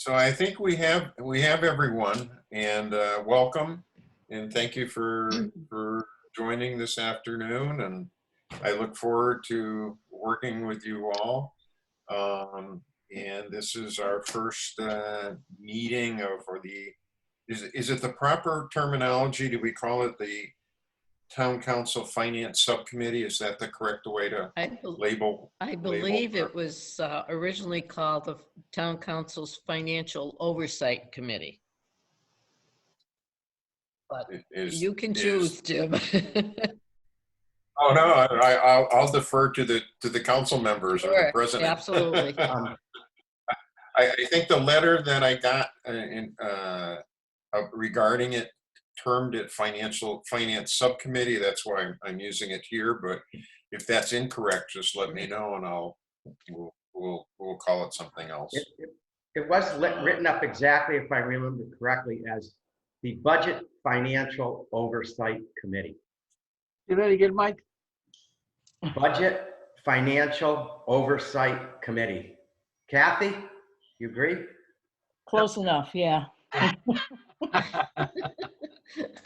So I think we have everyone, and welcome, and thank you for joining this afternoon. And I look forward to working with you all. Um, and this is our first meeting of, or the is it the proper terminology? Do we call it the Town Council Finance Subcommittee? Is that the correct way to I, bel label? I believe it was originally called the Town Council's Financial Oversight Committee. But you can choose, Jim. Oh no, I'll defer to the council members or the Sure, president. absolutely. I think the letter that I got regarding it termed it finance subcommittee. That's why I'm using it here. But if that's incorrect, just let me know, and we'll call it something else. It was written up exactly, if I remember correctly, as the Budget Financial Oversight Committee. Say that again, Mike? Budget Financial Oversight Committee. Kathy, you agree? Close enough, yeah.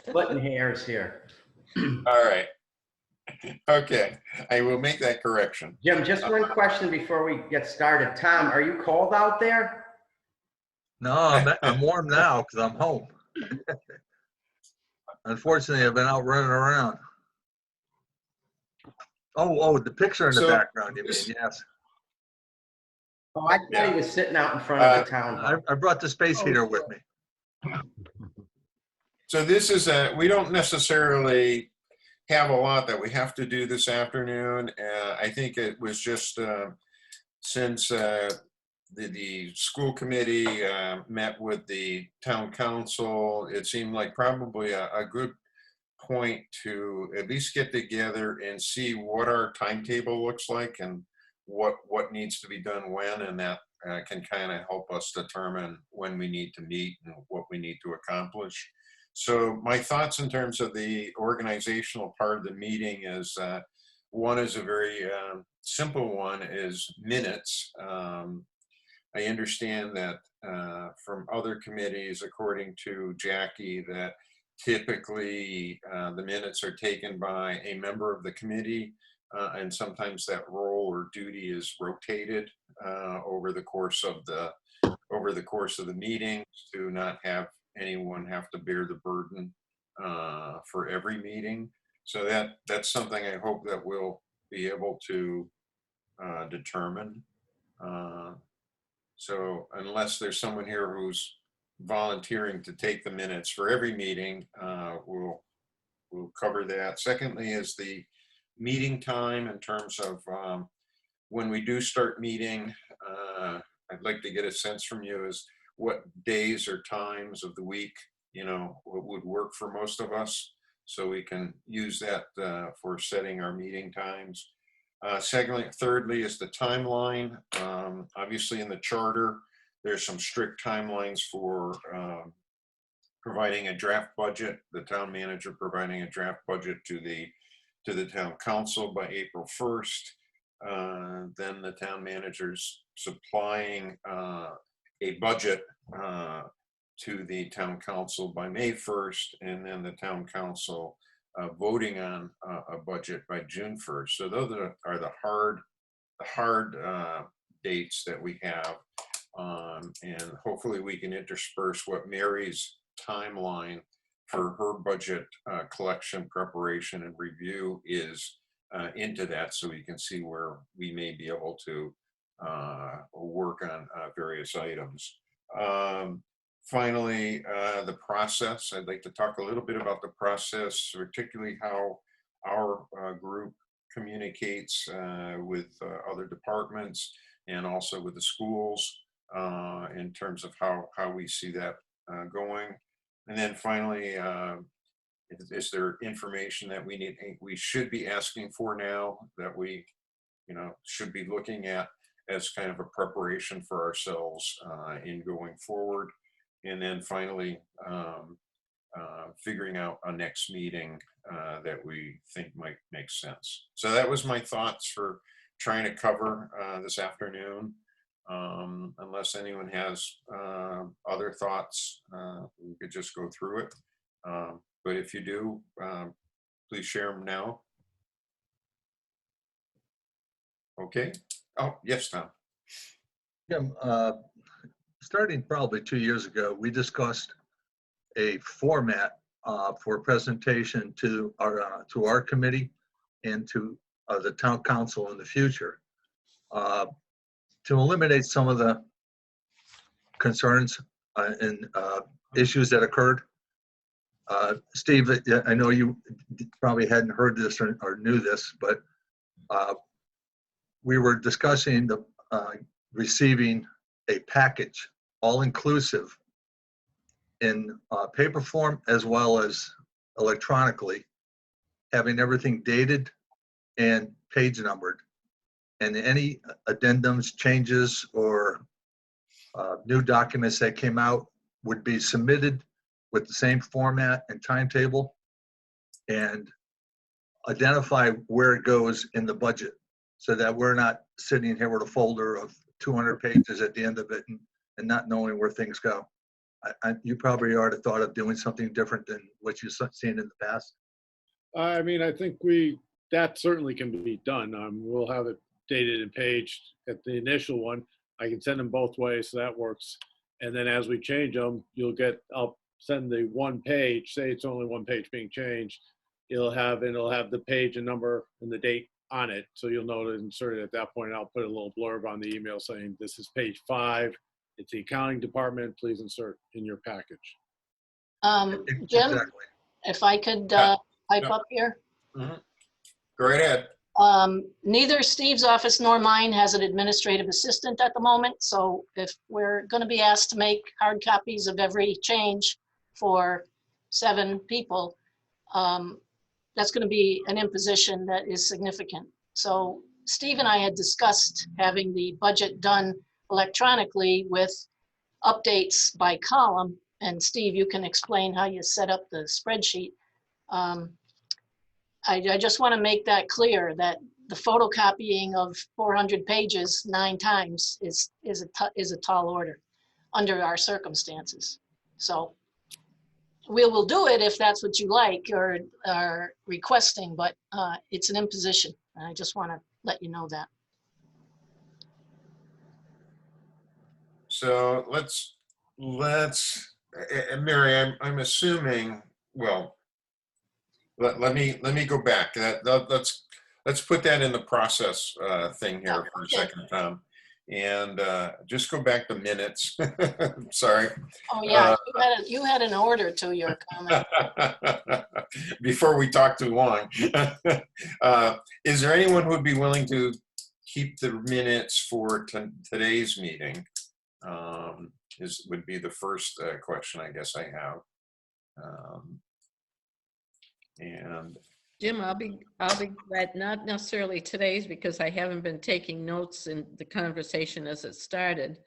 Splitting hairs here. All right. Okay, I will make that correction. Jim, just one question before we get started. Tom, are you cold out there? No, I'm warm now because I'm home. Unfortunately, I've been out running around. Oh, the picture in the background, you mean, yes. Oh, I thought he was sitting out in front of the town hall. I brought the space heater with me. So this is we don't necessarily have a lot that we have to do this afternoon. I think it was just since the school committee met with the town council, it seemed like probably a good point to at least get together and see what our timetable looks like and what needs to be done when, and that can kind of help us determine when we need to meet and what we need to accomplish. So my thoughts in terms of the organizational part of the meeting is one is a very simple one, is minutes. I understand that from other committees, according to Jackie, that typically the minutes are taken by a member of the committee, and sometimes that role or duty is rotated over the course of the meeting to not have anyone have to bear the burden for every meeting. So that's something I hope that we'll be able to determine. So unless there's someone here who's volunteering to take the minutes for every meeting, we'll cover that. Secondly is the meeting time in terms of when we do start meeting. I'd like to get a sense from you as what days or times of the week, would work for most of us, so we can use that for setting our meeting times. Thirdly is the timeline. Obviously in the charter, there's some strict timelines for providing a draft budget, the town manager providing a draft budget to the town council by April 1st. Then the town manager's supplying a budget to the town council by May 1st, and then the town council voting on a budget by June 1st. So those are the hard dates that we have, and hopefully we can intersperse what Mary's timeline for her budget collection, preparation, and review is into that, so we can see where we may be able to work on various items. Finally, the process. I'd like to talk a little bit about the process, particularly how our group communicates with other departments and also with the schools in terms of how we see that going. And then finally, is there information that we should be asking for now that we should be looking at as kind of a preparation for ourselves in going forward? And then finally, figuring out a next meeting that we think might make sense. So that was my thoughts for trying to cover this afternoon. Unless anyone has other thoughts, we could just go through it. But if you do, please share them now. Okay. Oh, yes, Tom. Jim, starting probably 2 years ago, we discussed a format for presentation to our committee and to the town council in the future to eliminate some of the concerns and issues that occurred. Steve, I know you probably hadn't heard this or knew this, but we were discussing the receiving a package, all-inclusive, in paper form as well as electronically, having everything dated and page numbered. And any addendums, changes, or new documents that came out would be submitted with the same format and timetable, and identify where it goes in the budget, so that we're not sitting here with a folder of 200 pages at the end of it and not knowing where things go. You probably already thought of doing something different than what you've seen in the past. I mean, I think that certainly can be done. We'll have it dated and paged at the initial one. I can send them both ways, so that works. And then as we change them, I'll send the one page, say it's only one page being changed. It'll have the page and number and the date on it. So you'll know to insert it at that point. I'll put a little blurb on the email saying, this is page 5. It's the accounting department. Please insert in your package. Jim, Exactly. if I could pipe up here. Mhm. Go right ahead. Neither Steve's office nor mine has an administrative assistant at the moment. So if we're going to be asked to make hard copies of every change for 7 people, that's going to be an imposition that is significant. So Steve and I had discussed having the budget done electronically with updates by column. And Steve, you can explain how you set up the spreadsheet. I just want to make that clear that the photocopying of 400 pages 9 times is a tall order under our circumstances. So we will do it if that's what you like or are requesting, but it's an imposition. I just want to let you know that. So let's Mary, I'm assuming, well, let me go back. Let's put that in the process thing here for a second, Tom, and just go back to minutes. Sorry. Oh yeah, you had an order to your comment. Before we talk too long, is there anyone who would be willing to keep the minutes for today's meeting? Would be the first question I guess I have. And Jim, I'll be glad, not necessarily today's because I haven't been taking notes in the conversation as it started.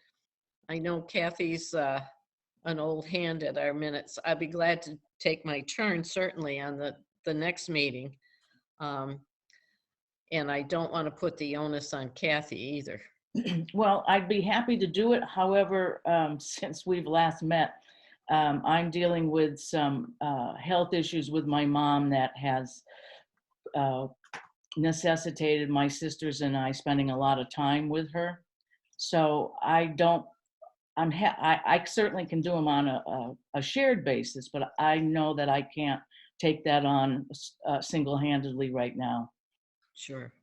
I know Kathy's an old hand at our minutes. I'd be glad to take my turn certainly on the next meeting. And I don't want to put the onus on Kathy either. Well, I'd be happy to do it. However, since we've last met, I'm dealing with some health issues with my mom that has necessitated my sisters and I spending a lot of time with her. So I certainly can do them on a shared basis, but I know that I can't take that on single-handedly right now. Sure.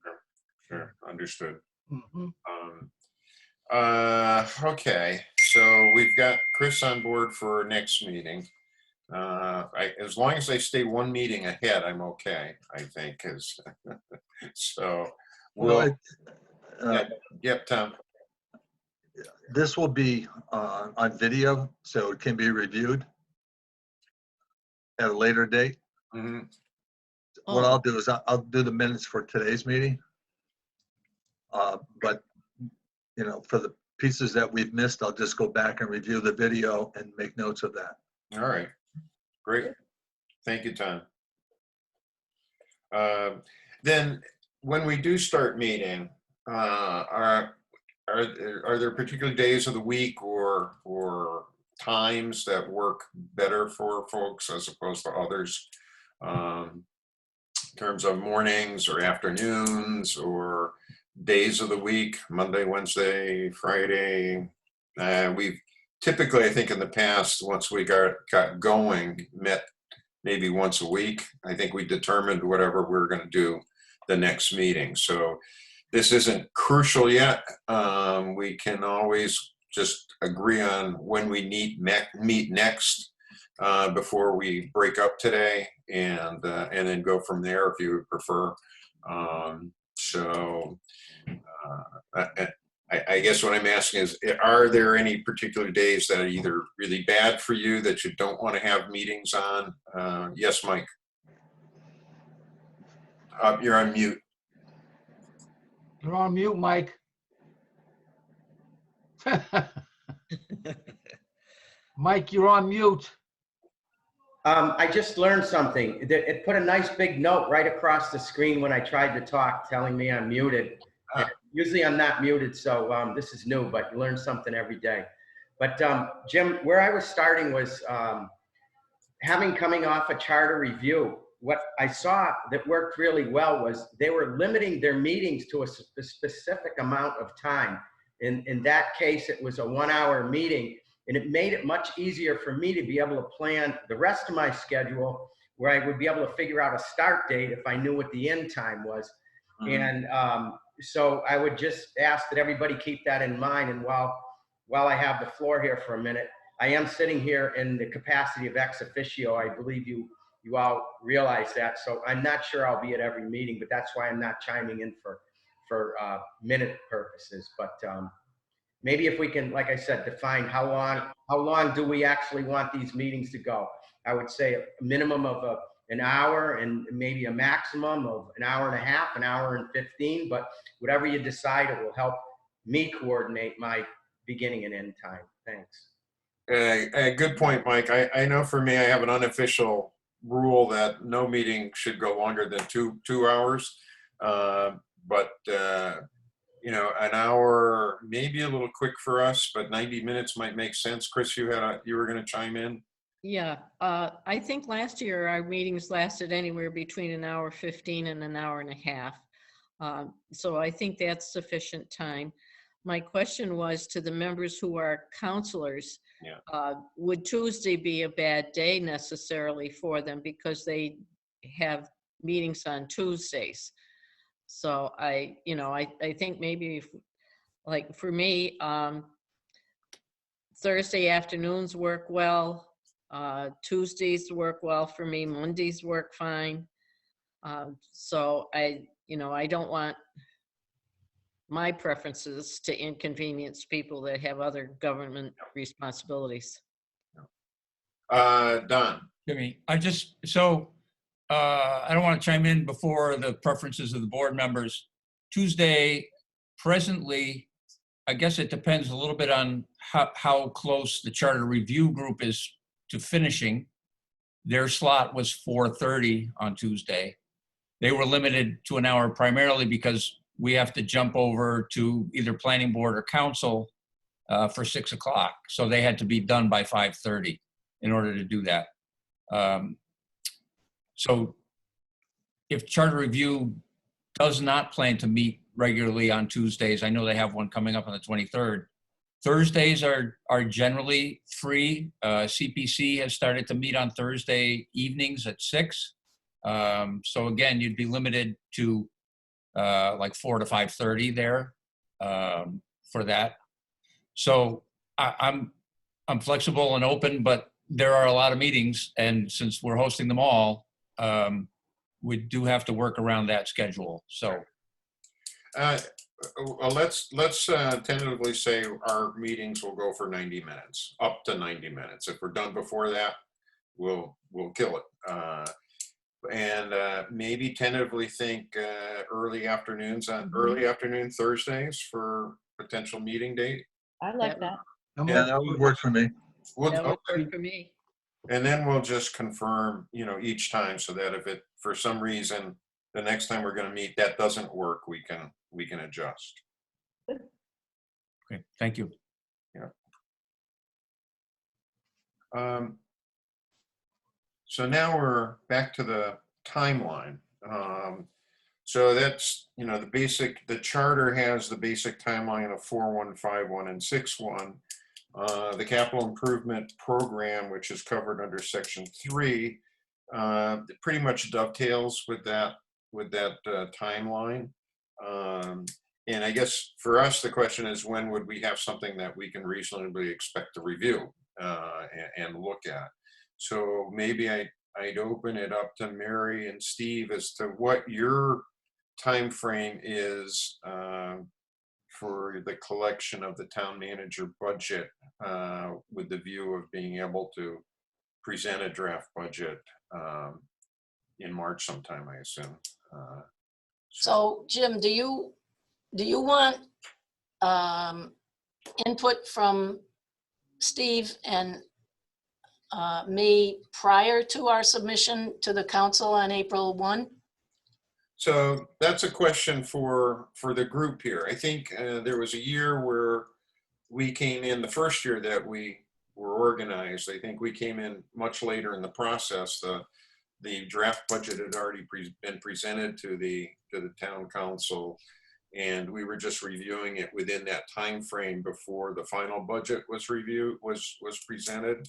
sure, understood. Mhm. Okay, so we've got Chris on board for next meeting. As long as I stay one meeting ahead, I'm okay, I think, so Well, yep, Tom. this will be on video, so it can be reviewed at a later date. Mhm. What Oh. I'll do is I'll do the minutes for today's meeting. But, for the pieces that we've missed, I'll just go back and review the video and make notes of that. All right, great. Thank you, Tom. Then when we do start meeting, are there particular days of the week or times that work better for folks as opposed to others? In terms of mornings or afternoons or days of the week, Monday, Wednesday, Friday. We've typically, I think in the past, once we got going, met maybe once a week. I think we determined whatever we were going to do the next meeting. So this isn't crucial yet. We can always just agree on when we meet next before we break up today, and then go from there if you would prefer. I guess what I'm asking is, are there any particular days that are either really bad for you that you don't want to have meetings on? Yes, Mike. You're on mute. You're on mute, Mike. Mike, you're on mute. I just learned something. It put a nice big note right across the screen when I tried to talk, telling me I'm muted. Ah. Usually I'm not muted, so this is new, but you learn something every day. But Jim, where I was starting was coming off a charter review. What I saw that worked really well was they were limiting their meetings to a specific amount of time. In that case, it was a 1-hour meeting. And it made it much easier for me to be able to plan the rest of my schedule, where I would be able to figure out a start date if I knew what the end time was. Mhm. And so I would just ask that everybody keep that in mind. And while I have the floor here for a minute, I am sitting here in the capacity of ex officio. I believe you all realize that. So I'm not sure I'll be at every meeting, but that's why I'm not chiming in for minute purposes. But maybe if we can, like I said, define how long do we actually want these meetings to go? I would say a minimum of an hour and maybe a maximum of an hour and a half, an hour and 15, but whatever you decide, it will help me coordinate my beginning and end time. Thanks. Good point, Mike. I know for me, I have an unofficial rule that no meeting should go longer than two hours. But an hour may be a little quick for us, but 90 minutes might make sense. Chris, you were going to chime in. Yeah, I think last year our meetings lasted anywhere between an hour 15 and an hour and a half. So I think that's sufficient time. My question was to the members who are counselors. Yeah. Would Tuesday be a bad day necessarily for them because they have meetings on Tuesdays? So I think maybe like for me, Thursday afternoons work well. Tuesdays work well for me. Mondays work fine. So I don't want my preferences to inconvenience people that have other government responsibilities. Don. Jimmy, I don't want to chime in before the preferences of the board members. Tuesday, presently, I guess it depends a little bit on how close the charter review group is to finishing. Their slot was 4:30 on Tuesday. They were limited to an hour primarily because we have to jump over to either planning board or council for 6 o'clock. So they had to be done by 5:30 in order to do that. So if charter review does not plan to meet regularly on Tuesdays, I know they have one coming up on the 23rd. Thursdays are generally free. CPC has started to meet on Thursday evenings at 6. So again, you'd be limited to like 4 to 5:30 there for that. So I'm flexible and open, but there are a lot of meetings, and since we're hosting them all, we do have to work around that schedule. So let's tentatively say our meetings will go for 90 minutes, up to 90 minutes. If we're done before that, we'll kill it. And maybe tentatively think early afternoon Thursdays for potential meeting date. I like that. Yeah, that would work for me. That would Okay. work for me. And then we'll just confirm, each time, so that if it, for some reason, the next time we're going to meet, that doesn't work, we can adjust. Okay, thank you. So now we're back to the timeline. So that's, the charter has the basic timeline of 4.1, 5.1, and 6.1. The capital improvement program, which is covered under section 3, pretty much dovetails with that timeline. And I guess for us, the question is, when would we have something that we can reasonably expect to review and look at? So maybe I'd open it up to Mary and Steve as to what your time frame is for the collection of the town manager budget, with the view of being able to present a draft budget in March sometime, I assume. So Jim, do you want input from Steve and me prior to our submission to the council on April 1? So that's a question for the group here. I think there was a year where we came in, the first year that we were organized, I think we came in much later in the process. The draft budget had already been presented to the town council, and we were just reviewing it within that time frame before the final budget was presented,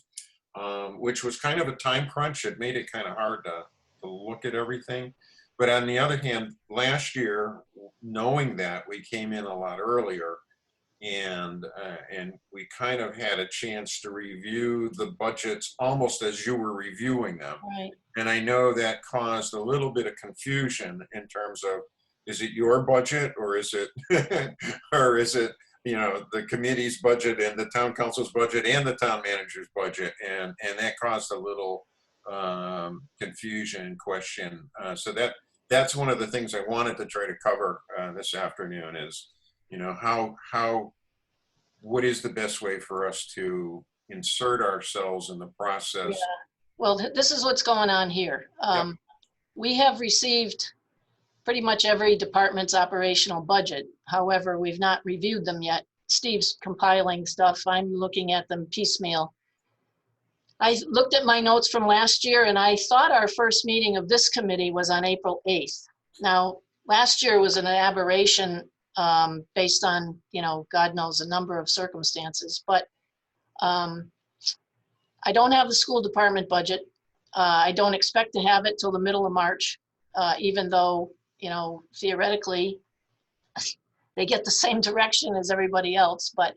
which was kind of a time crunch. It made it kind of hard to look at everything. But on the other hand, last year, knowing that, we came in a lot earlier, and we kind of had a chance to review the budgets almost as you were reviewing them. Right. And I know that caused a little bit of confusion in terms of, is it your budget, or is it the committee's budget and the town council's budget and the town manager's budget, and that caused a little confusion and question. So that's one of the things I wanted to try to cover this afternoon is, what is the best way for us to insert ourselves in the process? Yeah. Well, this is what's going on here. Yep. We have received pretty much every department's operational budget. However, we've not reviewed them yet. Steve's compiling stuff. I'm looking at them piecemeal. I looked at my notes from last year, and I thought our first meeting of this committee was on April 8th. Now, last year was an aberration based on, God knows, a number of circumstances. But I don't have the school department budget. I don't expect to have it till the middle of March, even though, theoretically, they get the same direction as everybody else. But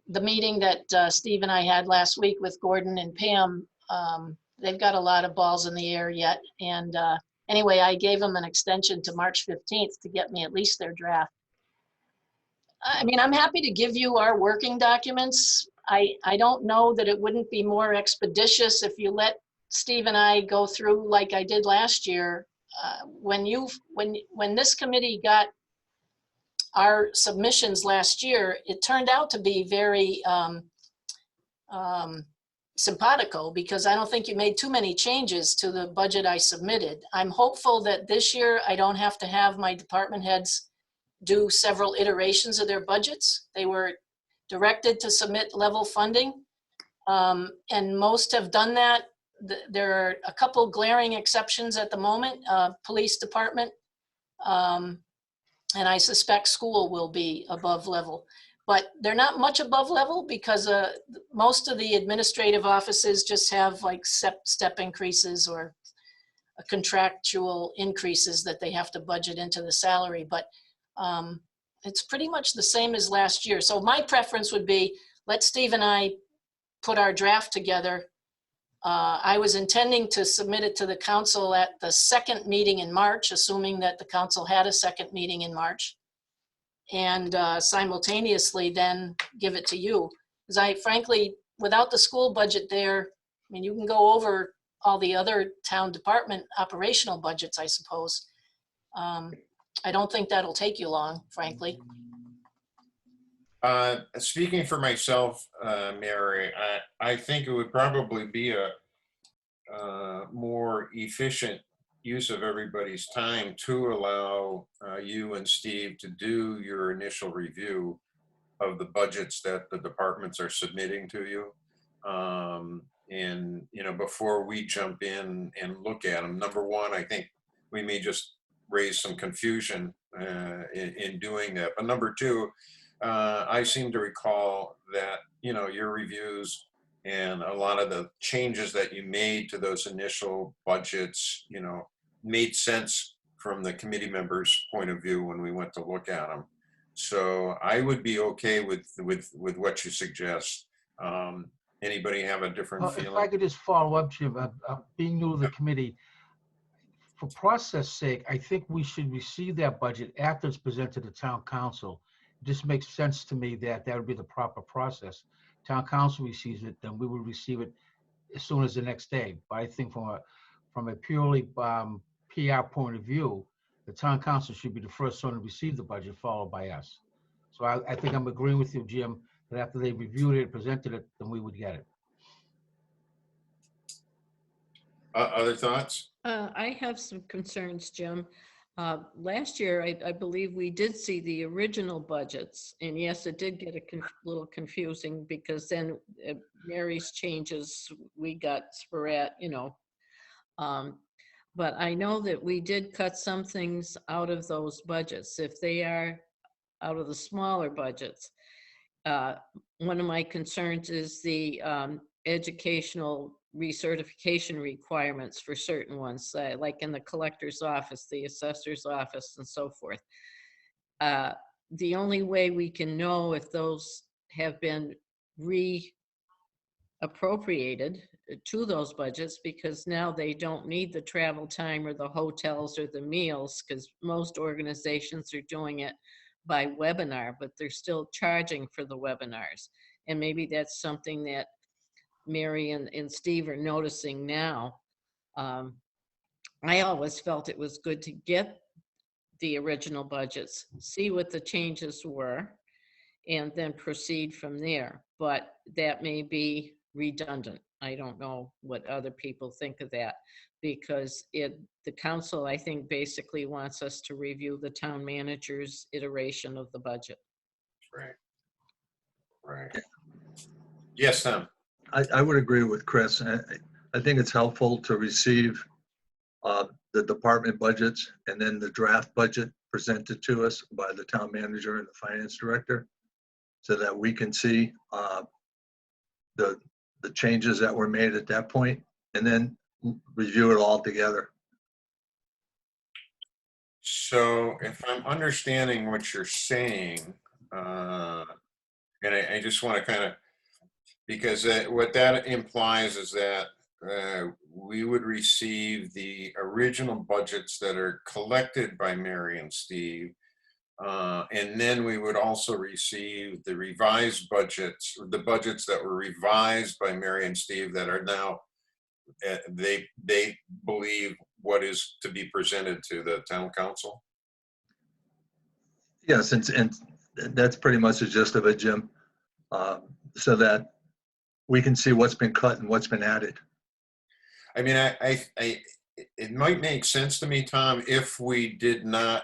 the meeting that Steve and I had last week with Gordon and Pam, they've got a lot of balls in the air yet. And anyway, I gave them an extension to March 15th to get me at least their draft. I mean, I'm happy to give you our working documents. I don't know that it wouldn't be more expeditious if you let Steve and I go through like I did last year. When this committee got our submissions last year, it turned out to be very simpatico, because I don't think you made too many changes to the budget I submitted. I'm hopeful that this year I don't have to have my department heads do several iterations of their budgets. They were directed to submit level funding, and most have done that. There are a couple glaring exceptions at the moment, police department, and I suspect school will be above level. But they're not much above level because most of the administrative offices just have like step increases or contractual increases that they have to budget into the salary. But it's pretty much the same as last year. So my preference would be, let Steve and I put our draft together. I was intending to submit it to the council at the second meeting in March, assuming that the council had a second meeting in March, and simultaneously then give it to you. Because I frankly, without the school budget there, I mean, you can go over all the other town department operational budgets, I suppose. I don't think that'll take you long, frankly. Speaking for myself, Mary, I think it would probably be a more efficient use of everybody's time to allow you and Steve to do your initial review of the budgets that the departments are submitting to you. And, you know, before we jump in and look at them, number one, I think we may just raise some confusion in doing that. But number two, I seem to recall that, you know, your reviews and a lot of the changes that you made to those initial budgets, you know, made sense from the committee members' point of view when we went to look at them. So I would be okay with what you suggest. Anybody have a different If I feeling? could just follow up, Jim, being new to the committee, for process sake, I think we should receive that budget after it's presented to town council. It just makes sense to me that that would be the proper process. Town council receives it, then we would receive it as soon as the next day. But I think from a purely PR point of view, the town council should be the first one to receive the budget, followed by us. So I think I'm agreeing with you, Jim, that after they reviewed it, presented it, then we would get it. Other thoughts? I have some concerns, Jim. Last year, I believe we did see the original budgets, and yes, it did get a little confusing because then Mary's changes, we got sporadic, you know. But I know that we did cut some things out of those budgets. If they are out of the smaller budgets, one of my concerns is the educational recertification requirements for certain ones, like in the collector's office, the assessor's office, and so forth. The only way we can know if those have been reappropriated to those budgets, because now they don't need the travel time or the hotels or the meals, because most organizations are doing it by webinar, but they're still charging for the webinars. And maybe that's something that Mary and Steve are noticing now. I always felt it was good to get the original budgets, see what the changes were, and then proceed from there. But that may be redundant. I don't know what other people think of that, because the council, I think, basically wants us to review the town manager's iteration of the budget. Right. Right. Yes, Tom. I would agree with Chris. I think it's helpful to receive the department budgets and then the draft budget presented to us by the town manager and the finance director, so that we can see the changes that were made at that point, and then review it all together. So if I'm understanding what you're saying, and I just want to kind of, because what that implies is that we would receive the original budgets that are collected by Mary and Steve, and then we would also receive the revised budgets, the budgets that were revised by Mary and Steve that are now, they believe what is to be presented to the town council. Yes, and that's pretty much the gist of it, Jim. So that we can see what's been cut and what's been added. I mean, it might make sense to me, Tom, if we did not,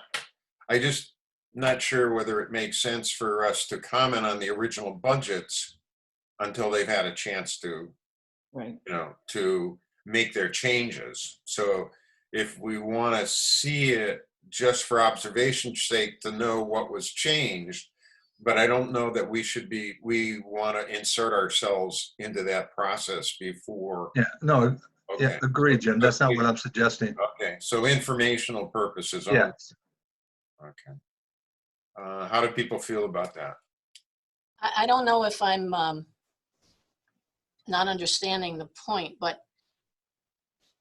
I just not sure whether it makes sense for us to comment on the original budgets until they've had a chance to, Right. you know, to make their changes. So if we want to see it just for observation's sake to know what was changed, but I don't know that we want to insert ourselves into that process before. Yeah, no, Okay. yeah, agree, Jim. That's not what I'm suggesting. Okay, so informational purposes only. Yes. Okay. How do people feel about that? I don't know if I'm not understanding the point, but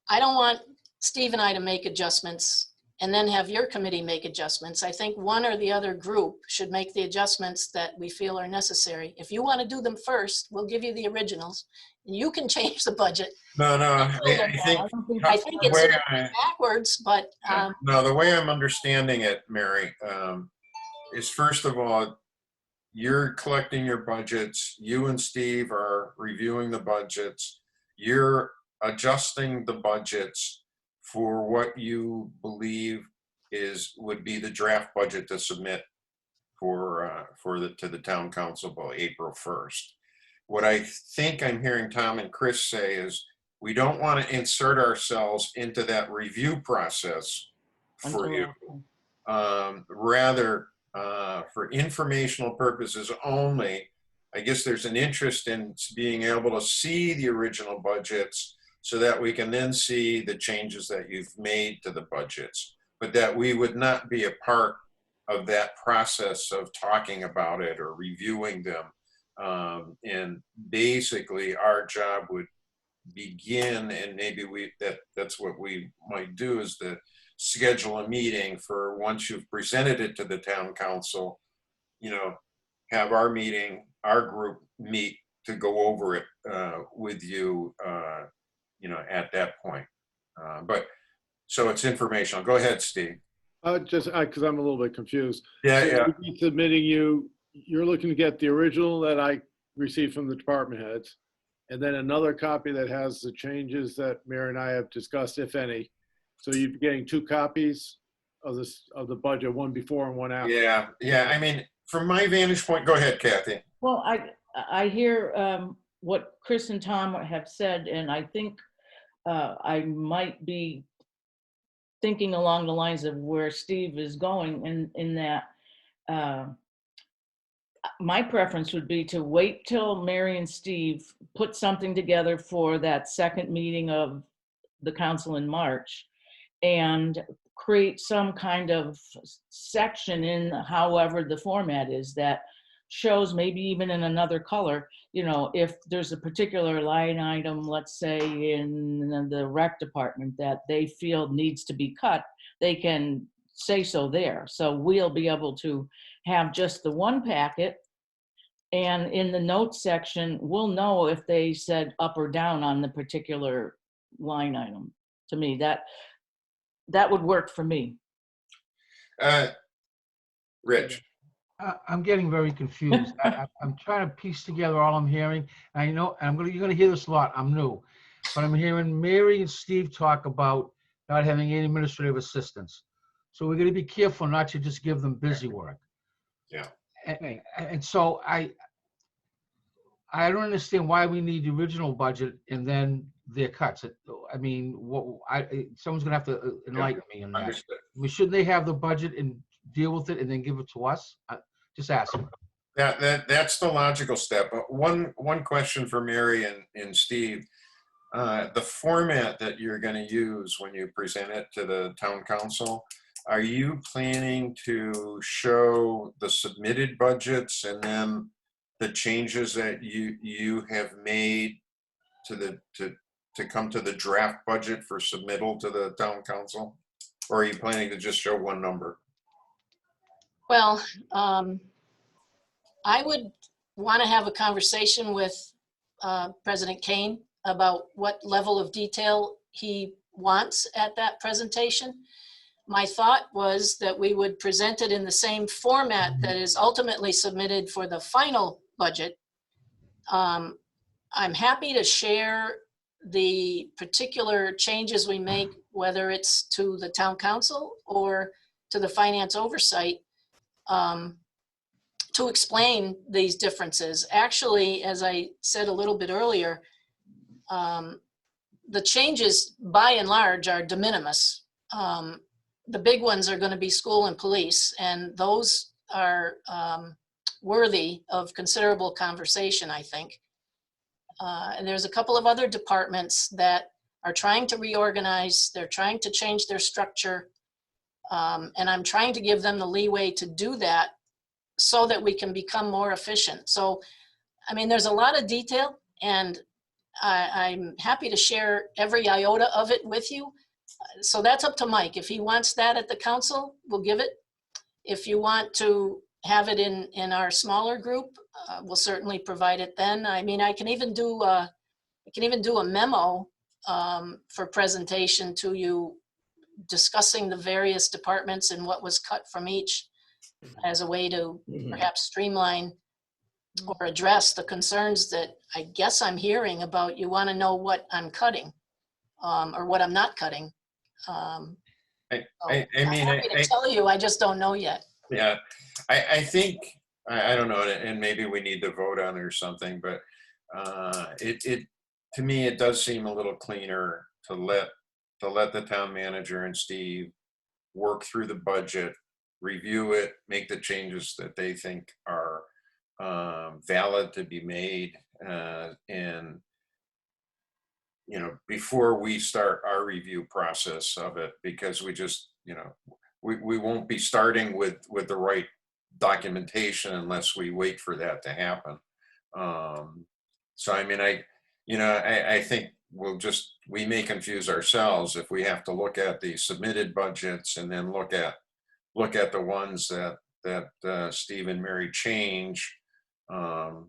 I don't want Steve and I to make adjustments and then have your committee make adjustments. I think one or the other group should make the adjustments that we feel are necessary. If you want to do them first, we'll give you the originals and you can change the budget. No, I think it's backwards, but no, the way I'm understanding it, Mary, is first of all, you're collecting your budgets. You and Steve are reviewing the budgets. You're adjusting the budgets for what you believe would be the draft budget to submit to the town council by April 1st. What I think I'm hearing Tom and Chris say is we don't want to insert ourselves into that review process for Until you. after. Rather, for informational purposes only, I guess there's an interest in being able to see the original budgets so that we can then see the changes that you've made to the budgets, but that we would not be a part of that process of talking about it or reviewing them. And basically our job would begin, and maybe that's what we might do, is to schedule a meeting for once you've presented it to the town council, have our group meet to go over it with you, at that point. But so it's informational. Go ahead, Steve. Because I'm a little bit confused. Yeah, So yeah. we'll be submitting you're looking to get the original that I received from the department heads, and then another copy that has the changes that Mary and I have discussed, if any. So you're getting 2 copies of the budget, one before and one after. Yeah. I mean, from my vantage point, go ahead, Kathy. Well, I hear what Chris and Tom have said, and I think I might be thinking along the lines of where Steve is going in that my preference would be to wait till Mary and Steve put something together for that second meeting of the council in March and create some kind of section in however the format is that shows, maybe even in another color, if there's a particular line item, let's say in the rec department, that they feel needs to be cut, they can say so there. So we'll be able to have just the one packet, and in the notes section, we'll know if they said up or down on the particular line item. To me, that would work for me. Rich. I'm getting very confused. I'm trying to piece together all I'm hearing. I know, and you're gonna hear this a lot. I'm new, but I'm hearing Mary and Steve talk about not having any administrative assistants. So we're gonna be careful not to just give them busy work. Yeah. And so I don't understand why we need the original budget and then their cuts. I mean, someone's gonna have to enlighten me on that. Understood. I mean, shouldn't they have the budget and deal with it and then give it to us? Just asking. That's the logical step. But one question for Mary and Steve. The format that you're going to use when you present it to the town council, are you planning to show the submitted budgets and then the changes that you have made to come to the draft budget for submittal to the town council? Or are you planning to just show one number? Well, I would want to have a conversation with President Kane about what level of detail he wants at that presentation. My thought was that we would present it in the same format that is ultimately submitted for the final budget. I'm happy to share the particular changes we make, whether it's to the town council or to the finance oversight, to explain these differences. Actually, as I said a little bit earlier, the changes by and large are de minimis. The big ones are going to be school and police, and those are worthy of considerable conversation, I think. And there's a couple of other departments that are trying to reorganize, they're trying to change their structure, and I'm trying to give them the leeway to do that so that we can become more efficient. So, I mean, there's a lot of detail, and I'm happy to share every iota of it with you. So that's up to Mike. If he wants that at the council, we'll give it. If you want to have it in our smaller group, we'll certainly provide it then. I mean, I can even do a memo for presentation to you, discussing the various departments and what was cut from each as a way to perhaps streamline or address the concerns that I guess I'm hearing about. You want to know what I'm cutting or what I'm not cutting. I I'm mean, happy to tell you, I just don't know yet. yeah, I think, I don't know, and maybe we need to vote on it or something, but to me, it does seem a little cleaner to let the town manager and Steve work through the budget, review it, make the changes that they think are valid to be made, and before we start our review process of it, because we just, we won't be starting with the right documentation unless we wait for that to happen. So I mean, I think we may confuse ourselves if we have to look at the submitted budgets and then look at the ones that Steve and Mary change. I'm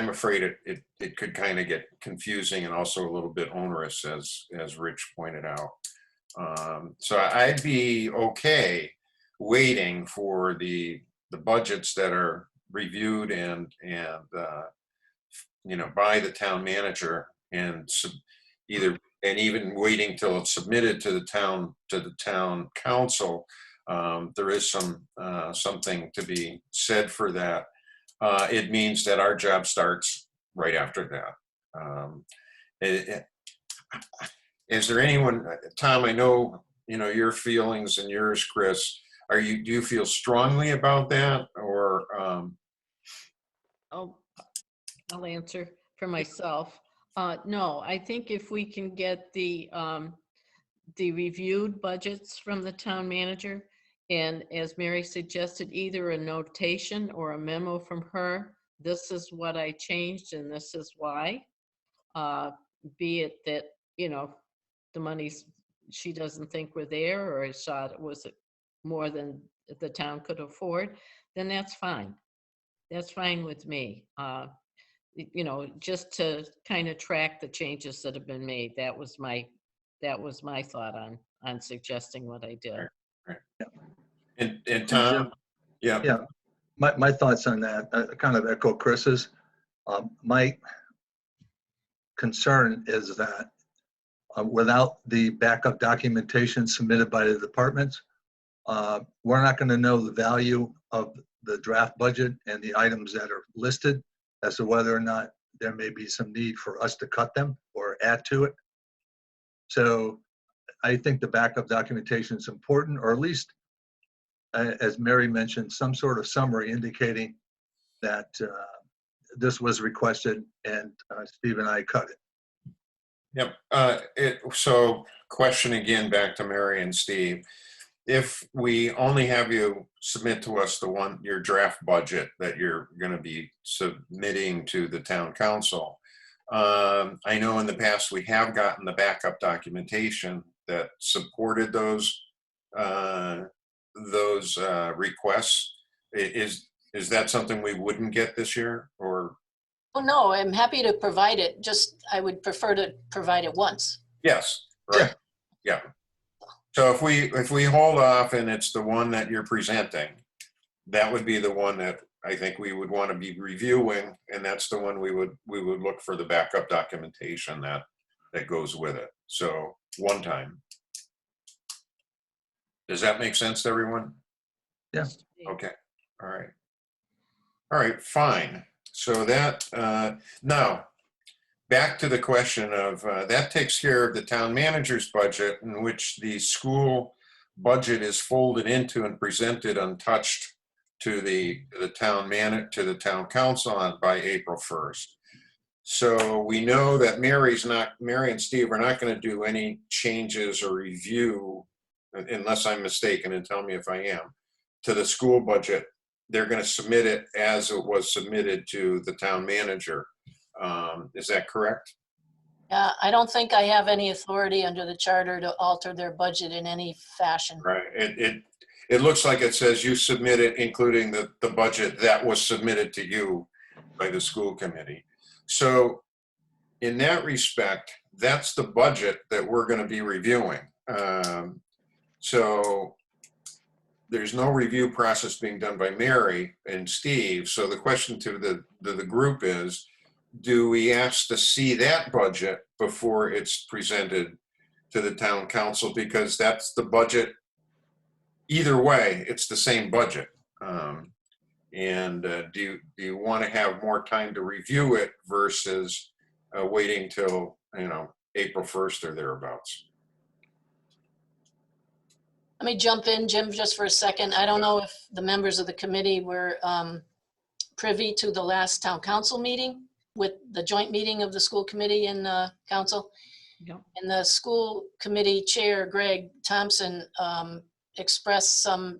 afraid it could kind of get confusing and also a little bit onerous, as Rich pointed out. So I'd be okay waiting for the budgets that are reviewed and by the town manager, and even waiting till it's submitted to the town council. There is something to be said for that. It means that our job starts right after that. Is there anyone, Tom, I know, your feelings and yours, Chris, do you feel strongly about that, or? I'll answer for myself. No, I think if we can get the reviewed budgets from the town manager, and as Mary suggested, either a notation or a memo from her, this is what I changed and this is why. Be it that, the monies she doesn't think were there, or thought it was more than the town could afford, then that's fine. That's fine with me. Just to kind of track the changes that have been made. That was my thought on suggesting what I did. Right. And Tom, yeah. Yeah, my thoughts on that, kind of echo Chris's. My concern is that without the backup documentation submitted by the departments, we're not going to know the value of the draft budget and the items that are listed as to whether or not there may be some need for us to cut them or add to it. So I think the backup documentation is important, or at least, as Mary mentioned, some sort of summary indicating that this was requested and Steve and I cut it. Yep. So question again back to Mary and Steve. If we only have you submit to us your draft budget that you're going to be submitting to the town council, I know in the past we have gotten the backup documentation that supported those requests. Is that something we wouldn't get this year, or? Oh, no, I'm happy to provide it. Just, I would prefer to provide it once. Yes, right. Yeah. So if we hold off and it's the one that you're presenting, that would be the one that I think we would want to be reviewing, and that's the one we would look for the backup documentation that goes with it. So one time. Does that make sense to everyone? Yeah. Okay. All right. All right, fine. So that, now, back to the question of, that takes care of the town manager's budget, in which the school budget is folded into and presented untouched to the town council by April 1st. So we know that Mary and Steve are not going to do any changes or review, unless I'm mistaken, and tell me if I am, to the school budget. They're going to submit it as it was submitted to the town manager. Is that correct? Yeah, I don't think I have any authority under the charter to alter their budget in any fashion. Right. It looks like it says you submit it, including the budget that was submitted to you by the school committee. So in that respect, that's the budget that we're going to be reviewing. So there's no review process being done by Mary and Steve. So the question to the group is, do we ask to see that budget before it's presented to the town council, because that's the budget. Either way, it's the same budget. And do you want to have more time to review it versus waiting till, April 1st or thereabouts? Let me jump in, Jim, just for a second. I don't know if the members of the committee were privy to the last town council meeting with the joint meeting of the school committee and council. Yep. And the school committee chair, Greg Thompson, expressed some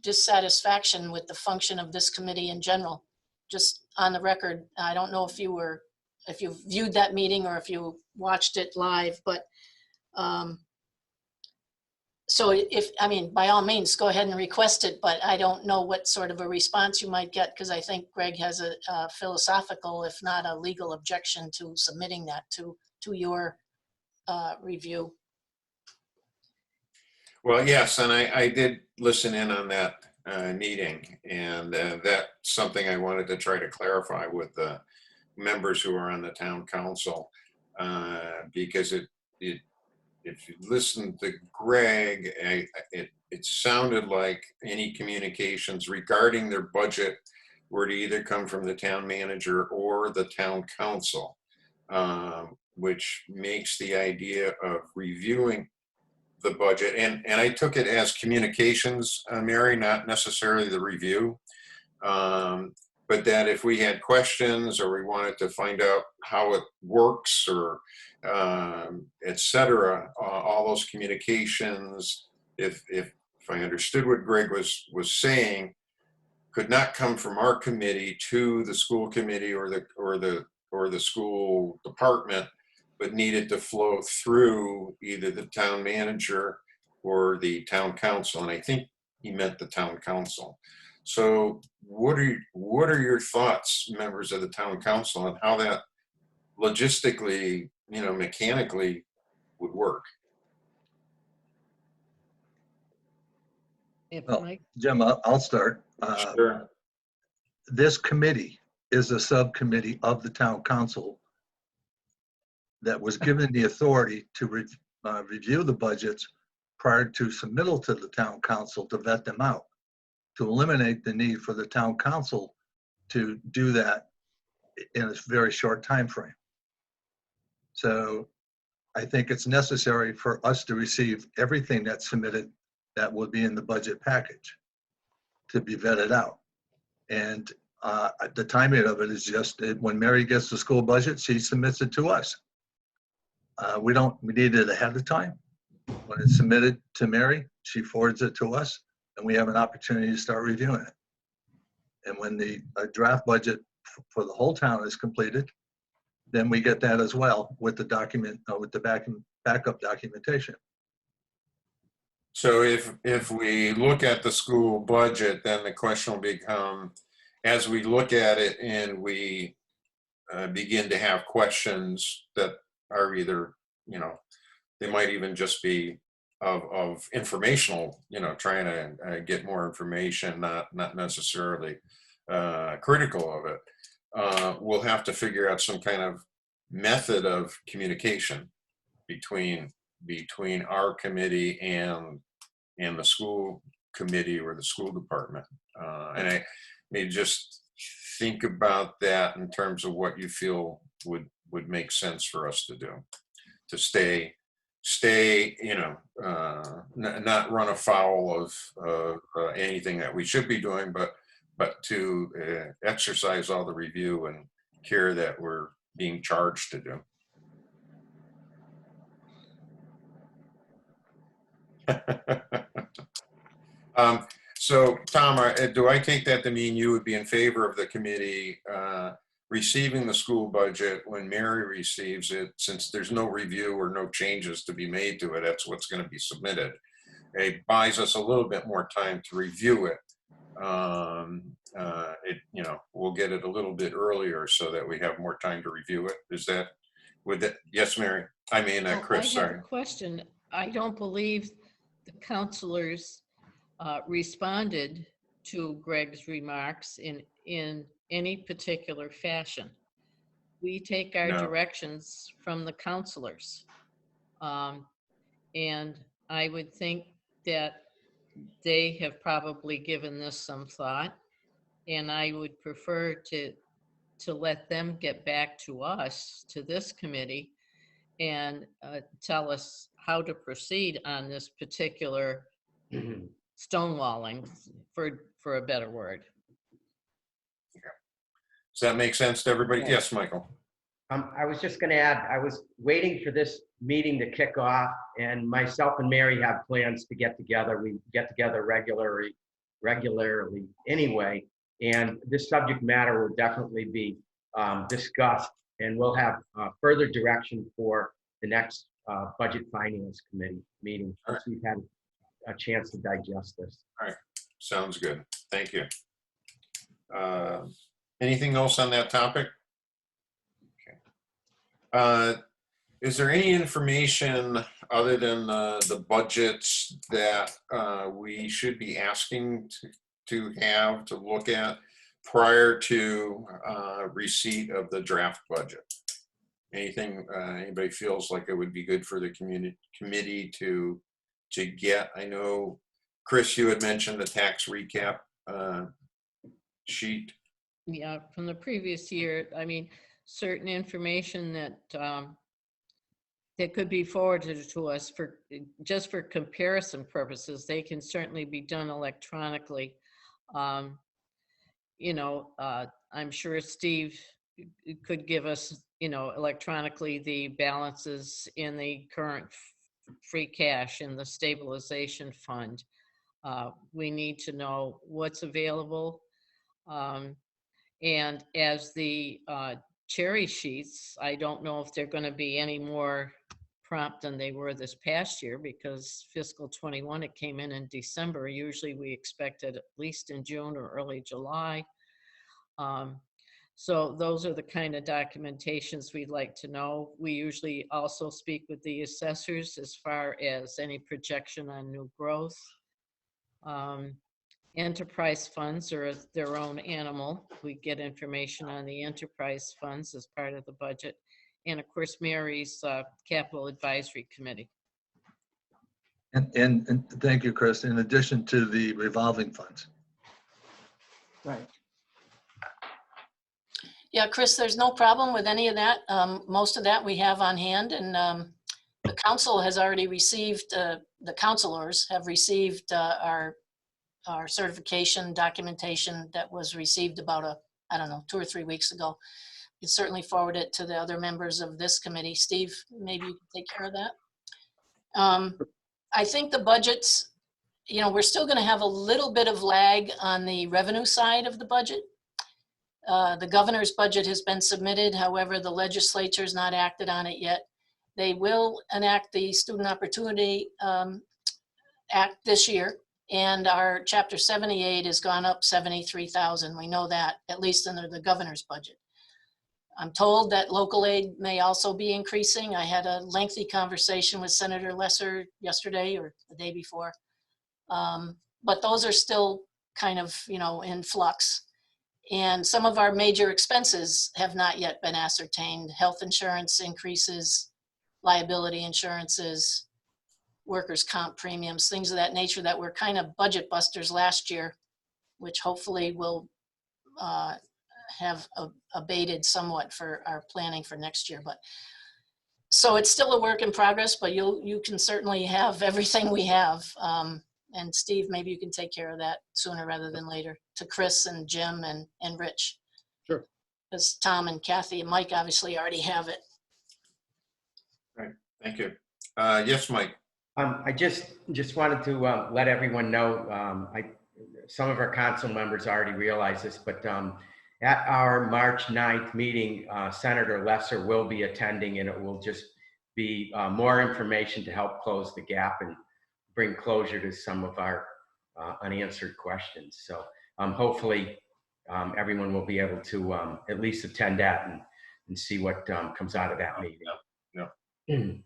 dissatisfaction with the function of this committee in general. Just on the record, I don't know if you viewed that meeting or if you watched it live, but so by all means, go ahead and request it, but I don't know what sort of a response you might get, because I think Greg has a philosophical, if not a legal objection to submitting that to your review. Well, yes, and I did listen in on that meeting, and that's something I wanted to try to clarify with the members who are on the town council, because if you listen to Greg, it sounded like any communications regarding their budget were to either come from the town manager or the town council, which makes the idea of reviewing the budget, and I took it as communications, Mary, not necessarily the review, but that if we had questions or we wanted to find out how it works or et cetera, all those communications, if I understood what Greg was saying, could not come from our committee to the school committee or the school department, but needed to flow through either the town manager or the town council. And I think he meant the town council. So what are your thoughts, members of the town council, on how that logistically, mechanically would work? If Well, Mike, Jim, I'll start. Sure. This committee is a subcommittee of the town council that was given the authority to review the budgets prior to submittal to the town council to vet them out, to eliminate the need for the town council to do that in a very short time frame. So I think it's necessary for us to receive everything that's submitted that will be in the budget package to be vetted out. And the timing of it is just when Mary gets the school budget, she submits it to us. We need it ahead of time. When it's submitted to Mary, she forwards it to us, and we have an opportunity to start reviewing it. And when the draft budget for the whole town is completed, then we get that as well with the document, with the backup documentation. So if we look at the school budget, then the question will become, as we look at it and we begin to have questions that are either, they might even just be of informational, trying to get more information, not necessarily critical of it. We'll have to figure out some kind of method of communication between our committee and the school committee or the school department. And I may just think about that in terms of what you feel would make sense for us to do, to stay, not run afoul of anything that we should be doing, but to exercise all the review and care that we're being charged to do. So Tom, do I take that to mean you would be in favor of the committee receiving the school budget when Mary receives it, since there's no review or no changes to be made to it? That's what's going to be submitted. It buys us a little bit more time to review it. We'll get it a little bit earlier so that we have more time to review it. Yes, Mary? I mean, Chris, I have sorry. a question. I don't believe the counselors responded to Greg's remarks in any particular fashion. We take our No. directions from the counselors. And I would think that they have probably given this some thought. And I would prefer to let them get back to us, to this committee, and tell us how to proceed on this particular stonewalling, for a better word. Does that make sense to everybody? Yes, Michael. I was just going to add, I was waiting for this meeting to kick off, and myself and Mary have plans to get together. We get together regularly anyway, and this subject matter will definitely be discussed, and we'll have further direction for the next Budget Finance Committee meeting once we've had a chance to digest this. All right, sounds good. Thank you. Anything else on that topic? Okay. Is there any information other than the budgets that we should be asking to have to look at prior to receipt of the draft budget? Anything anybody feels like it would be good for the committee to get? I know, Chris, you had mentioned the tax recap sheet. Yeah, from the previous year, I mean, certain information that that could be forwarded to us for just for comparison purposes. They can certainly be done electronically. You know, I'm sure Steve could give us, you know, electronically the balances in the current free cash in the stabilization fund. We need to know what's available. And as the cherry sheets, I don't know if they're going to be any more prompt than they were this past year, because fiscal 21, it came in December. Usually we expected at least in June or early July. So those are the kind of documentations we'd like to know. We usually also speak with the assessors as far as any projection on new growth. Enterprise funds are their own animal. We get information on the enterprise funds as part of the budget. And of course, Mary's Capital Advisory Committee. And thank you, Chris, in addition to the revolving funds. Right. Yeah, Chris, there's no problem with any of that. Most of that we have on hand, and the council has already received, the counselors have received our certification documentation that was received about I don't know, 2 or 3 weeks ago. You certainly forward it to the other members of this committee. Steve, maybe you can take care of that. I think the budgets, you know, we're still going to have a little bit of lag on the revenue side of the budget. The governor's budget has been submitted. However, the legislature's not acted on it yet. They will enact the Student Opportunity Act this year, and our Chapter 78 has gone up 73,000. We know that, at least under the governor's budget. I'm told that local aid may also be increasing. I had a lengthy conversation with Senator Lesser yesterday or the day before. But those are still kind of, you know, in flux. And some of our major expenses have not yet been ascertained. Health insurance increases, liability insurances, workers' comp premiums, things of that nature that were kind of budget busters last year, which hopefully will have abated somewhat for our planning for next year. But so it's still a work in progress, but you can certainly have everything we have. And Steve, maybe you can take care of that sooner rather than later, to Chris and Jim and Rich. Sure. Because Tom and Kathy and Mike obviously already have it. Right, thank you. Yes, Mike. I just wanted to let everyone know, some of our council members already realize this, but at our March 9th meeting, Senator Lesser will be attending, and it will just be more information to help close the gap and bring closure to some of our unanswered questions. So hopefully everyone will be able to at least attend that and see what comes out of that meeting. Yeah.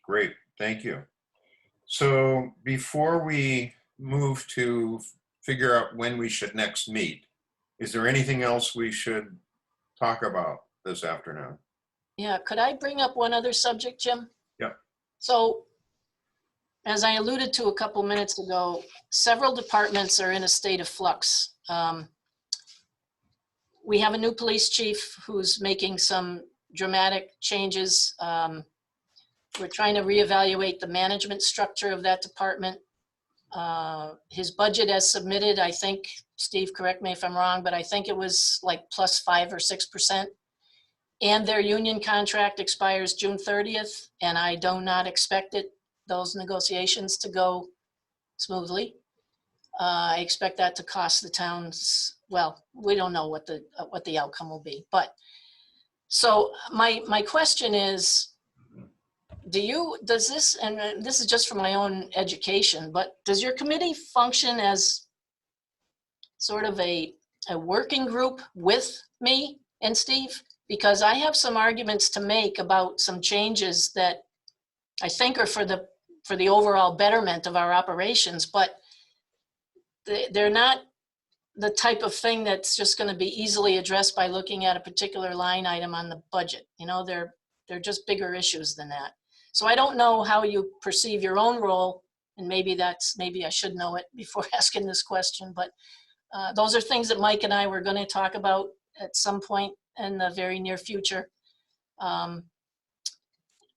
Great, thank you. So before we move to figure out when we should next meet, is there anything else we should talk about this afternoon? Yeah, could I bring up one other subject, Jim? Yeah. So, as I alluded to a couple minutes ago, several departments are in a state of flux. We have a new police chief who's making some dramatic changes. We're trying to reevaluate the management structure of that department. His budget as submitted, I think, Steve, correct me if I'm wrong, but I think it was like plus 5 or 6%. And their union contract expires June 30th, and I do not expect those negotiations to go smoothly. I expect that to cost the towns, well, we don't know what the outcome will be. But so my question is, does this, and this is just for my own education, but does your committee function as sort of a working group with me and Steve? Because I have some arguments to make about some changes that I think are for the overall betterment of our operations, but they're not the type of thing that's just going to be easily addressed by looking at a particular line item on the budget. You know, they're just bigger issues than that. So I don't know how you perceive your own role, and maybe I should know it before asking this question, but those are things that Mike and I were going to talk about at some point in the very near future.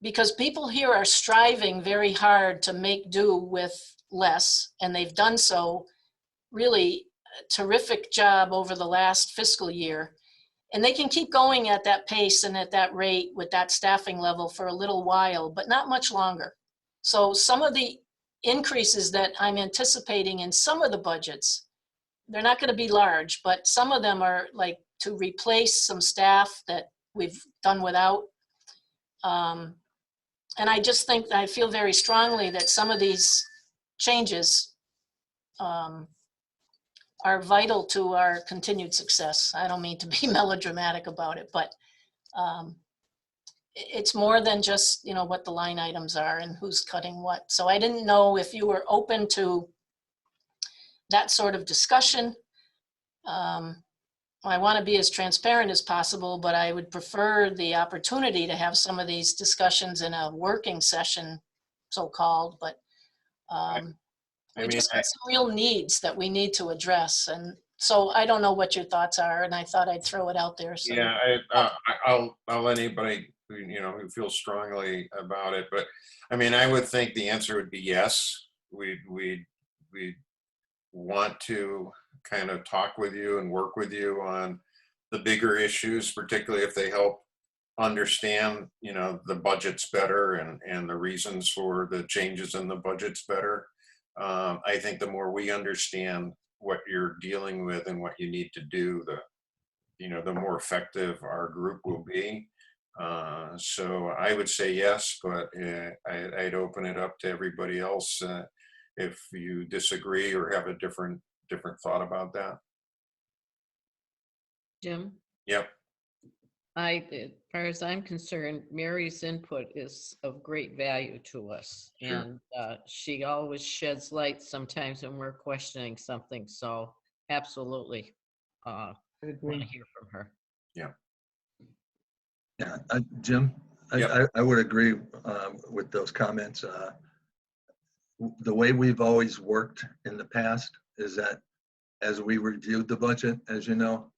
Because people here are striving very hard to make do with less, and they've done so really a terrific job over the last fiscal year. And they can keep going at that pace and at that rate with that staffing level for a little while, but not much longer. So some of the increases that I'm anticipating in some of the budgets, they're not going to be large, but some of them are like to replace some staff that we've done without. And I just think, I feel very strongly that some of these changes are vital to our continued success. I don't mean to be melodramatic about it, but it's more than just, you know, what the line items are and who's cutting what. So I didn't know if you were open to that sort of discussion. I want to be as transparent as possible, but I would prefer the opportunity to have some of these discussions in a working session, so-called, but we just have some real needs that we need to address. And so I don't know what your thoughts are, and I thought I'd throw it out there. So. Yeah, I'll let anybody who feels strongly about it, but I mean, I would think the answer would be yes. We want to kind of talk with you and work with you on the bigger issues, particularly if they help understand, the budgets better and the reasons for the changes in the budgets better. I think the more we understand what you're dealing with and what you need to do, the more effective our group will be. So I would say yes, but I'd open it up to everybody else if you disagree or have a different thought about that. Jim? Yep. As far as I'm concerned, Mary's input is of great value to us. Sure. And she always sheds light sometimes when we're questioning something. So absolutely, I want agree. to hear from her. Yeah. Yeah, Jim, Yep. I would agree with those comments. The way we've always worked in the past is that as we reviewed the budget, as you know,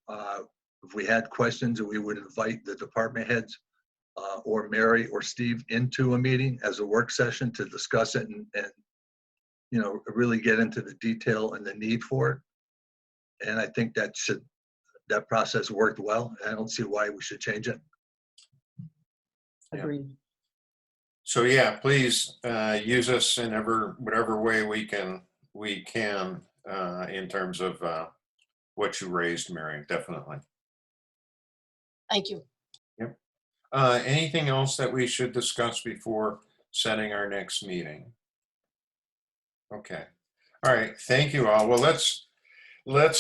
if we had questions, we would invite the department heads or Mary or Steve into a meeting as a work session to discuss it and really get into the detail and the need for it. And I think that process worked well. I don't see why we should change it. Yeah. Agreed. So yeah, please use us in whatever way we can in terms of what you raised, Mary. Definitely. Thank you. Yep. Anything else that we should discuss before setting our next meeting? Okay. All right. Thank you all. Well, let's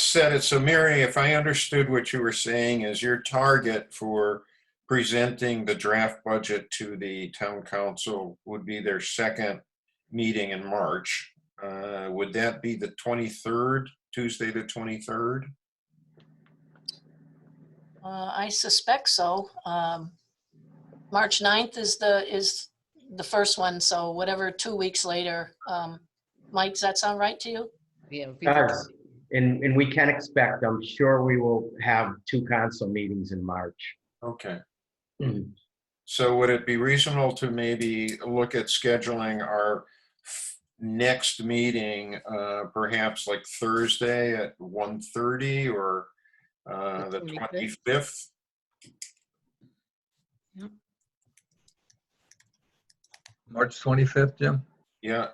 set it. So Mary, if I understood what you were saying, is your target for presenting the draft budget to the town council would be their second meeting in March. Would that be the 23rd, Tuesday the 23rd? I suspect so. March 9th is the first one, so whatever, 2 weeks later. Mike, does that sound right to you? Yeah. Does. And we can expect, I'm sure we will have 2 council meetings in March. Okay. Mhm. So would it be reasonable to maybe look at scheduling our next meeting, perhaps like Thursday at 1:30 or the 25th? March 25th, Jim? Yeah,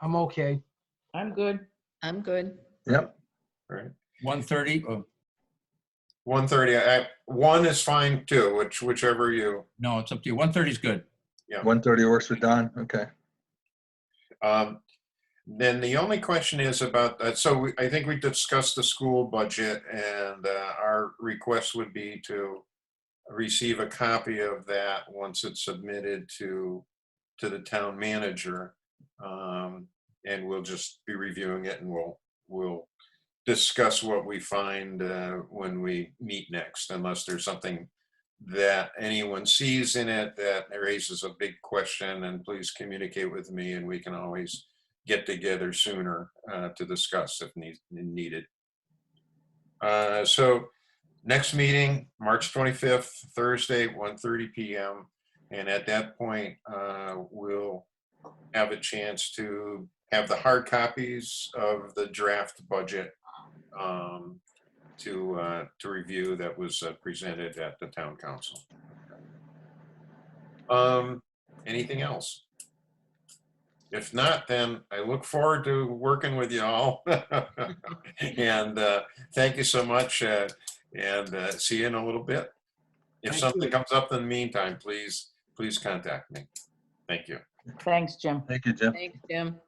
I'm okay. I'm good. I'm good. Yep. right. 1:30? 1:30. 1 is fine too, whichever you. No, it's up to you. 1:30 is good. 1:30 works for Don? Okay. Then the only question is about that. So I think we discussed the school budget, and our request would be to receive a copy of that once it's submitted to the town manager. And we'll just be reviewing it, and we'll discuss what we find when we meet next, unless there's something that anyone sees in it that raises a big question, and please communicate with me, and we can always get together sooner to discuss if needed. So next meeting, March 25th, Thursday, 1:30 p.m. And at that point, we'll have a chance to have the hard copies of the draft budget to review that was presented at the town council. Anything else? If not, then I look forward to working with you all. And thank you so much, and see you in a little bit. If Thank something you. comes up in the meantime, please contact me. Thank you. Thanks, Jim. Thank you, Jim. Thanks, Jim.